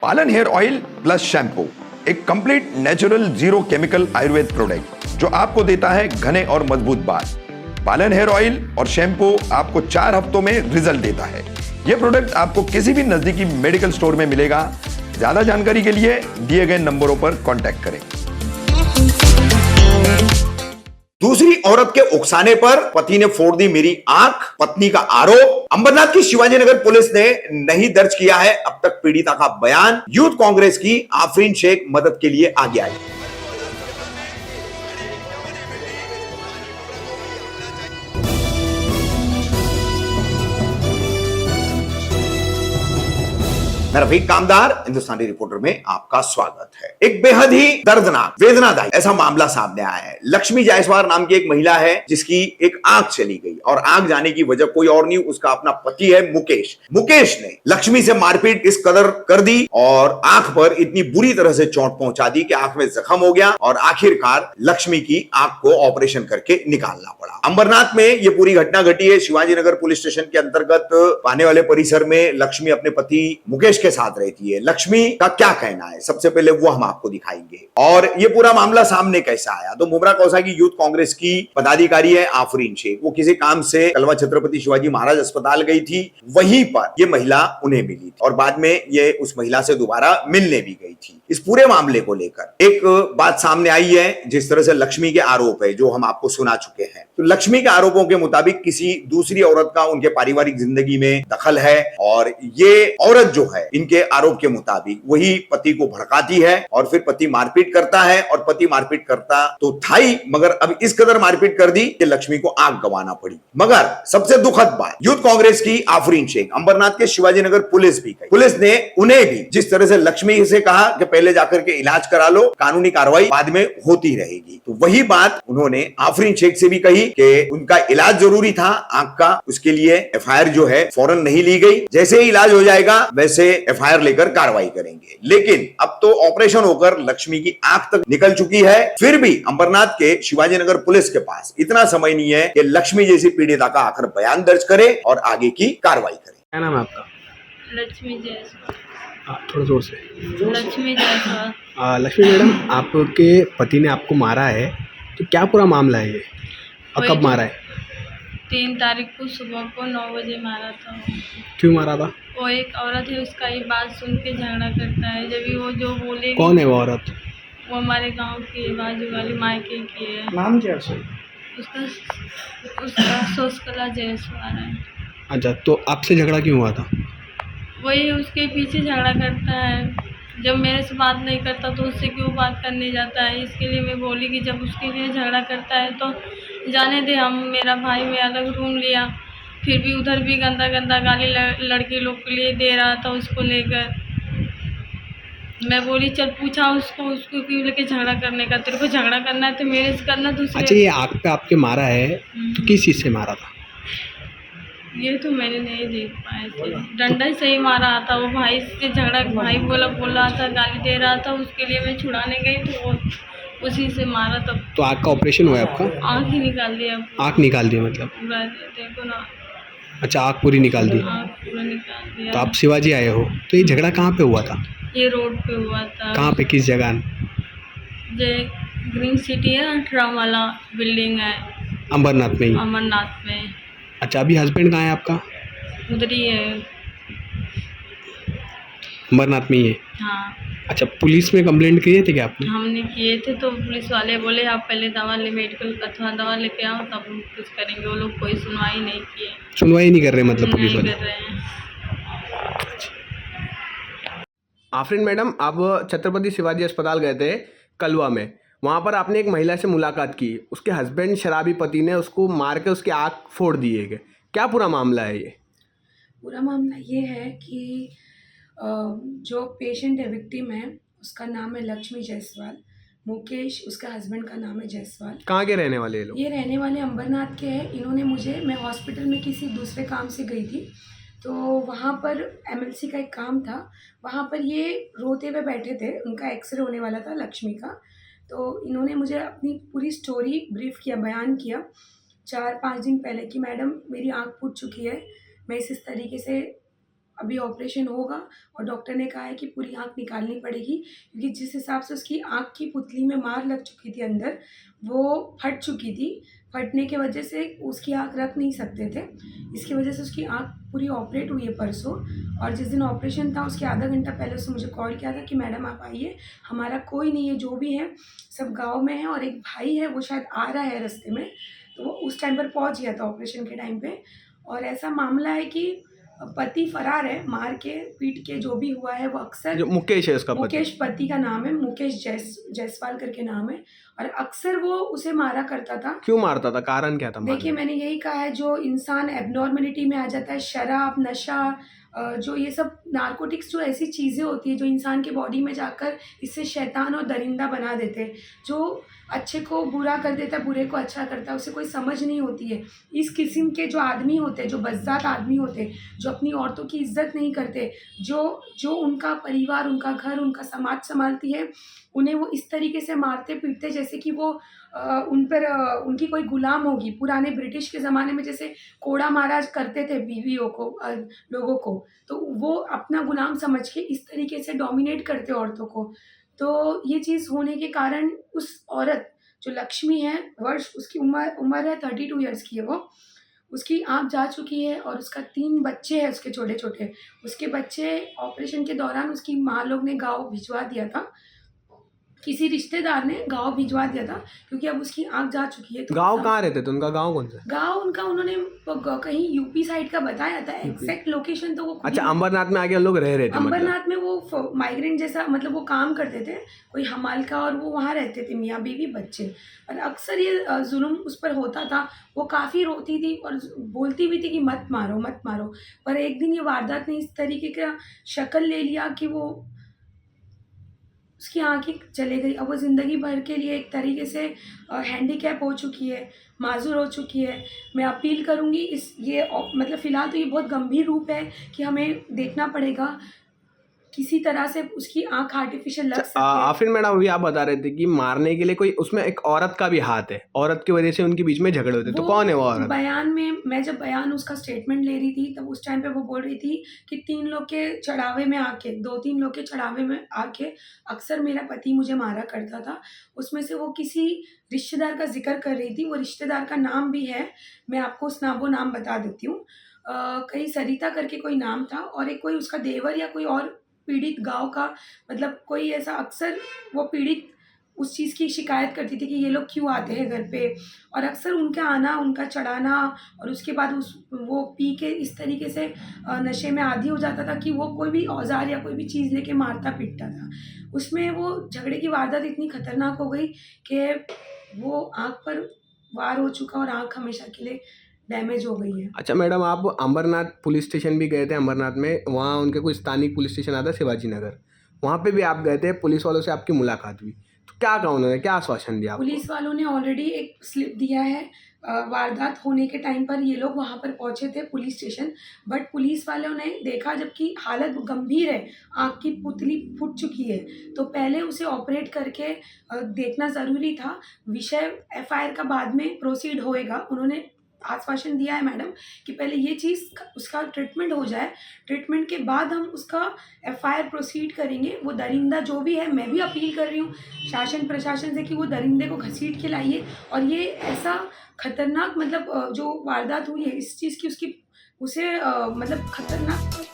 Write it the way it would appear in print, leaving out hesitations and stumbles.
पालन hair oil plus shampoo, एक complete natural zero chemical Ayurveda product जो आपको देता है घने और मजबूत बाल। पालन हेयर ऑयल और शैम्पू आपको 4 हफ्तों में रिजल्ट देता है। यह प्रोडक्ट आपको किसी भी नजदीकी मेडिकल स्टोर में मिलेगा। ज्यादा जानकारी के लिए दिए गए नंबरों पर कांटेक्ट करें। दूसरी औरत के उकसाने पर पति ने फोड़ दी मेरी आंख, पत्नी का आरोप। अंबरनाथ की शिवाजीनगर पुलिस ने नहीं दर्ज किया है अब तक पीड़िता का बयान। यूथ कांग्रेस की आफरीन शेख मदद के लिए आगे आई। मैं रफीक कामदार, हिंदुस्तानी रिपोर्टर में आपका स्वागत है। एक बेहद ही दर्दनाक, वेदनादायक ऐसा मामला सामने आया है। लक्ष्मी जायसवाल नाम की एक महिला है जिसकी एक आंख चली गई और आंख जाने की वजह कोई और नहीं, उसका अपना पति है मुकेश। मुकेश ने लक्ष्मी से मारपीट इस कदर कर दी और आंख पर इतनी बुरी तरह से चोट पहुंचा दी कि आंख में जख्म हो गया और आखिरकार लक्ष्मी की आंख को ऑपरेशन करके निकालना पड़ा। अंबरनाथ में यह पूरी घटना घटी है। शिवाजीनगर पुलिस स्टेशन के अंतर्गत आने वाले परिसर में लक्ष्मी अपने पति मुकेश के साथ रहती है। लक्ष्मी का क्या कहना है, सबसे पहले वो हम आपको दिखाएंगे। और ये पूरा मामला सामने कैसा आया, तो मुमरा कौसा की यूथ कांग्रेस की पदाधिकारी है आफरीन शेख। वो किसी काम से कलवा छत्रपति शिवाजी महाराज अस्पताल गई थी, वहीं पर ये महिला उन्हें मिली थी और बाद में ये उस महिला से दोबारा मिलने भी गई थी। इस पूरे मामले को लेकर एक बात सामने आई है, जिस तरह से लक्ष्मी के आरोप है जो हम आपको सुना चुके हैं। तो लक्ष्मी के आरोपों के मुताबिक किसी दूसरी औरत का उनके पारिवारिक जिंदगी में दखल है और ये औरत जो है इनके आरोप के मुताबिक वही पति को भड़काती है और फिर पति मारपीट करता है और पति मारपीट करता तो था ही, मगर अब इस कदर मारपीट कर दी कि लक्ष्मी को आंख गंवाना पड़ी। मगर सबसे दुखद बात, यूथ कांग्रेस की आफरीन शेख अंबरनाथ के शिवाजीनगर पुलिस भी गई। पुलिस ने उन्हें भी जिस तरह से लक्ष्मी से कहा कि पहले जाकर के इलाज करा लो, कानूनी कार्रवाई बाद में होती रहेगी, तो वही बात उन्होंने आफरीन शेख से भी कही कि उनका इलाज जरूरी था आंख का, उसके लिए एफआईआर जो है फौरन नहीं ली गई। जैसे ही इलाज हो जाएगा वैसे एफआईआर लेकर कार्रवाई करेंगे। लेकिन अब तो ऑपरेशन होकर लक्ष्मी की आंख तक निकल चुकी है, फिर भी अंबरनाथ के शिवाजीनगर पुलिस के पास इतना समय नहीं है कि लक्ष्मी जैसी पीड़िता का आखिर बयान दर्ज करे और आगे की कार्रवाई करे। क्या नाम है आपका? लक्ष्मी जायसवाल। थोड़ा जोर से। लक्ष्मी जायसवाल। लक्ष्मी मैडम, आपके पति ने आपको मारा है, तो क्या पूरा मामला है ये और कब मारा है? 3 तारीख को सुबह को 9 बजे मारा था। क्यों मारा था? वो एक औरत है, उसका ये बात सुन के झगड़ा करता है। जब भी वो जो बोलेगी। कौन है वो औरत? वो हमारे गांव की बाजू वाली मायके की है। नाम क्या है उसका सोसकला जायसवाल है। अच्छा, तो आपसे झगड़ा क्यों हुआ था? वही उसके पीछे झगड़ा करता है। जब मेरे से बात नहीं करता तो उससे क्यों बात करने जाता है। इसके लिए मैं बोली कि जब उसके लिए झगड़ा करता है तो जाने दे। हम मेरा भाई में अलग रूम लिया, फिर भी उधर भी गंदा गंदा गाली लड़के लोग के लिए दे रहा था उसको लेकर। मैं बोली चल पूछा उसको क्यों लेके झगड़ा करने का, तेरे को झगड़ा करना है तो मेरे से करना, दूसरे। अच्छा, ये आँख पे आपके मारा है तो किस चीज़ से मारा था? ये तो मैंने नहीं देख पाया, डंडा ही सही मारा था। वो भाई से झगड़ा, भाई बोल रहा था, गाली दे रहा था, उसके लिए मैं छुड़ाने गई तो वो उसी से मारा। तब तो आँख का ऑपरेशन हुआ है आपका? आँख ही निकाल दिया। आँख निकाल दी मतलब? पूरा देखो ना। अच्छा, आँख पूरी निकाल दी। आँख पूरा निकाल दिया। तो आप शिवाजी आए हो, तो ये झगड़ा कहाँ पे हुआ था? ये रोड पे हुआ था। कहाँ पे, किस जगह? जे ग्रीन सिटी है ना, ट्राम वाला बिल्डिंग है अंबरनाथ में ही? अमरनाथ में। अच्छा, अभी हस्बैंड कहाँ है आपका? उधर ही है। अंबरनाथ में ही है? हाँ। अच्छा, पुलिस में कंप्लेंट किए थे क्या आपने? हमने किए थे तो पुलिस वाले बोले आप पहले दवा ले, मेडिकल अथवा दवा लेके आओ तब हम कुछ करेंगे। वो लोग कोई सुनवाई नहीं किए। सुनवाई नहीं कर रहे मतलब पुलिस वाले? नहीं कर रहे हैं। आफरीन मैडम, आप छत्रपति शिवाजी अस्पताल गए थे कलवा में, वहाँ पर आपने एक महिला से मुलाकात की। उसके हस्बैंड शराबी पति ने उसको मार के उसकी आँख फोड़ दिए गए। क्या पूरा मामला है ये? पूरा मामला ये है कि जो पेशेंट है, विक्टिम है, उसका नाम है लक्ष्मी जायसवाल। मुकेश उसका हस्बैंड का नाम है जायसवाल। कहाँ के रहने वाले ये लोग? ये रहने वाले अंबरनाथ के हैं। इन्होंने मुझे, मैं हॉस्पिटल में किसी दूसरे काम से गई थी तो वहाँ पर एमएलसी का एक काम था। वहाँ पर ये रोते हुए बैठे थे, उनका एक्सरे होने वाला था लक्ष्मी का। तो इन्होंने मुझे अपनी पूरी स्टोरी ब्रीफ किया, बयान किया 4-5 दिन पहले कि मैडम मेरी आँख फूट चुकी है, मैं इस तरीके से अभी ऑपरेशन होगा और डॉक्टर ने कहा है कि पूरी आँख निकालनी पड़ेगी, क्योंकि जिस हिसाब से उसकी आँख की पुतली में मार लग चुकी थी अंदर, वो फट चुकी थी। फटने की वजह से उसकी आँख रख नहीं सकते थे, इसकी वजह से उसकी आँख पूरी ऑपरेट हुई है परसों। और जिस दिन ऑपरेशन था उसके आधा घंटा पहले उसने मुझे कॉल किया था कि मैडम आप आइए, हमारा कोई नहीं है, जो भी है सब गाँव में है और एक भाई है वो शायद आ रहा है रास्ते में, तो वो उस टाइम पर पहुंच गया था ऑपरेशन के टाइम पे। और ऐसा मामला है कि पति फरार है, मार के पीट के जो भी हुआ है वो अक्सर, जो मुकेश है उसका पति। मुकेश पति का नाम है, मुकेश जायसवाल करके नाम है, और अक्सर वो उसे मारा करता था। क्यों मारता था, कारण क्या था? देखिए मैंने यही कहा है, जो इंसान एबनॉर्मलिटी में आ जाता है, शराब, नशा, जो ये सब नारकोटिक्स, जो ऐसी चीज़ें होती है जो इंसान के बॉडी में जाकर इससे शैतान और दरिंदा बना देते हैं, जो अच्छे को बुरा कर देता है, बुरे को अच्छा करता है, उसे कोई समझ नहीं होती है। इस किस्म के जो आदमी होते हैं, जो बज़्ज़ात आदमी होते हैं, जो अपनी औरतों की इज्जत नहीं करते, जो उनका परिवार, उनका घर, उनका समाज संभालती है, उन्हें वो इस तरीके से मारते पीटते जैसे कि वो उन पर उनकी कोई गुलाम होगी। पुराने ब्रिटिश के ज़माने में जैसे कोड़ा मारा करते थे बीवियों को, लोगों को, तो वो अपना गुलाम समझ के इस तरीके से डोमिनेट करते औरतों को। तो ये चीज़ होने के कारण उस औरत जो लक्ष्मी है, वर्ष उसकी उम्र है 32 ईयर्स की है वो, उसकी आँख जा चुकी है और उसका 3 बच्चे हैं उसके छोटे-छोटे। उसके बच्चे ऑपरेशन के दौरान उसकी माँ लोग ने गाँव भिजवा दिया था, किसी रिश्तेदार ने गाँव भिजवा दिया था, क्योंकि अब उसकी आँख जा चुकी है। तो गाँव कहाँ रहते थे? उनका गाँव कौन सा? गाँव उनका उन्होंने कहीं यूपी साइड का बताया था, एग्जैक्ट लोकेशन तो वो खुद अच्छा, ही- अंबरनाथ में आके हम लोग रह रहे थे मतलब। अंबरनाथ में वो माइग्रेंट जैसा, मतलब वो काम करते थे, कोई हमाल का, और वो वहाँ रहते थे, मियाँ बीवी बच्चे। और अक्सर ये जुल्म उस पर होता था। वो काफ़ी रोती थी और बोलती भी थी कि मत मारो मत मारो, पर एक दिन ये वारदात ने इस तरीके का शक्ल ले लिया कि वो उसकी आँखें चले गई। अब वो ज़िंदगी भर के लिए एक तरीके से हैंडीकैप हो चुकी है, माज़ूर हो चुकी है। मैं अपील करूँगी मतलब फ़िलहाल तो ये बहुत गंभीर रूप है कि हमें देखना पड़ेगा किसी तरह से उसकी आँख आर्टिफिशियल लग सकती है। आफरीन मैडम, अभी आप बता रहे थे कि मारने के लिए कोई, उसमें एक औरत का भी हाथ है, औरत की वजह से उनके बीच में झगड़े होते, तो कौन है वो औरत? बयान में, मैं जब बयान उसका स्टेटमेंट ले रही थी, तब उस टाइम पे वो बोल रही थी कि 3 लोग के चढ़ावे में आके, 2-3 लोग के चढ़ावे में आके अक्सर मेरा पति मुझे मारा करता था। उसमें से वो किसी रिश्तेदार का जिक्र कर रही थी, वो रिश्तेदार का नाम भी है, मैं आपको वो नाम बता देती हूँ। कहीं सरिता करके कोई नाम था, और एक कोई उसका देवर या कोई और पीड़ित गाँव का, मतलब कोई ऐसा, अक्सर वो पीड़ित उस चीज़ की शिकायत करती थी कि ये लोग क्यों आते हैं घर पे, और अक्सर उनका आना, उनका चढ़ाना, और उसके बाद वो पी के इस तरीके से नशे में आदी हो जाता था कि वो कोई भी औजार या कोई भी चीज़ लेके मारता पीटता था। उसमें वो झगड़े की वारदात इतनी खतरनाक हो गई कि वो आँख पर वार हो चुका और आँख हमेशा के लिए डैमेज हो गई है। अच्छा मैडम, आप अंबरनाथ पुलिस स्टेशन भी गए थे अंबरनाथ में, वहाँ उनके कोई स्थानीय पुलिस स्टेशन आता है शिवाजी नगर, वहाँ पे भी आप गए थे, पुलिस वालों से आपकी मुलाकात हुई, तो क्या कहा उन्होंने, क्या आश्वासन दिया आपको? पुलिस वालों ने ऑलरेडी एक स्लिप दिया है। वारदात होने के टाइम पर ये लोग वहाँ पर पहुँचे थे पुलिस स्टेशन, बट पुलिस वालों ने देखा जबकि हालत गंभीर है, आँख की पुतली फूट चुकी है, तो पहले उसे ऑपरेट करके देखना ज़रूरी था। विषय एफआईआर का बाद में प्रोसीड होएगा। उन्होंने आश्वासन दिया है मैडम कि पहले ये चीज़ उसका ट्रीटमेंट हो जाए, ट्रीटमेंट के बाद हम उसका एफआईआर प्रोसीड करेंगे। वो दरिंदा जो भी है, मैं भी अपील कर रही हूँ शासन प्रशासन से कि वो दरिंदे को घसीट के लाइए, और ये ऐसा खतरनाक, मतलब जो वारदात हुई है इस चीज़ की, उसे मतलब खतरनाक